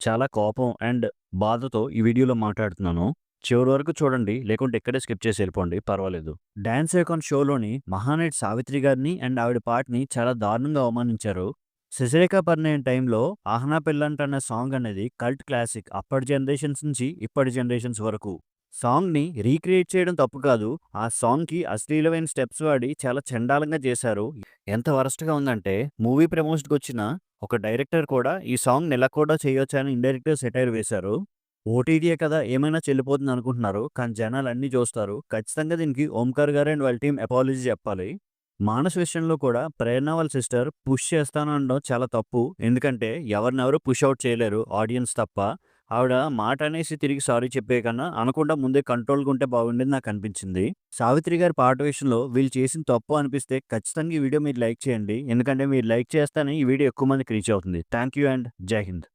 చాలా కోపం అండ్ బాధతో ఈ వీడియోలో మాట్లాడుతున్నాను. చివరి వరకు చూడండి. లేకుంటే ఇక్కడే స్కిప్ చేసి వెళ్ళిపోండి. పర్వాలేదు. డాన్స్ ఐకాన్ షోలోని మహానటి సావిత్రి గారిని అండ్ ఆవిడ పాటని చాలా దారుణంగా అవమానించారు. 'శశిరేఖ పరిణయం' టైంలో 'ఆహనా పెళ్ళంట' అనే సాంగ్ అనేది కల్ట్ క్లాసిక్. అప్పటి జనరేషన్స్ నుంచి ఇప్పటి జనరేషన్స్ వరకు. సాంగ్‌ని రీక్రియేట్ చేయడం తప్పు కాదు. ఆ సాంగ్‌కి అశ్లీలమైన స్టెప్స్ వాడి చాలా చెండాలంగా చేశారు. ఎంత వరస్ట్‌గా ఉందంటే మూవీ ప్రమోషన్‌కొచ్చిన ఒక డైరెక్టర్ కూడా ఈ సాంగ్‌ని ఇలా కూడా చేయొచ్చా అని ఇండైరెక్ట్‌గా సెటైర్ వేశారు. ఓటీటీయే కదా ఏమైనా చెల్లిపోతుంది అనుకుంటున్నారు. కానీ జనాలు అన్నీ చూస్తారు. ఖచ్చితంగా దీనికి ఓంకార్ గారు అండ్ వాళ్ళ టీమ్ అపాలజీ చెప్పాలి. మానస్ విషయంలో కూడా ప్రేరణ వాళ్ళ సిస్టర్ పుష్ చేస్తాను అనడం చాలా తప్పు. ఎందుకంటే ఎవరినెవరు పుష్ ఔట్ చేయలేరు ఆడియన్స్ తప్ప. ఆవిడ మాట అనేసి తిరిగి సారీ చెప్పే కన్నా అనకుండా ముందే కంట్రోల్‌గా ఉంటే బాగుండేది నాకనిపించింది. సావిత్రి గారి పాట విషయంలో వీళ్ళు చేసింది తప్పు అనిపిస్తే ఖచ్చితంగా ఈ వీడియో మీరు లైక్ చేయండి. ఎందుకంటే మీరు లైక్ చేస్తేనే ఈ వీడియో ఎక్కువ మందికి రీచ్ అవుతుంది. థాంక్ యూ అండ్ జై హింద్.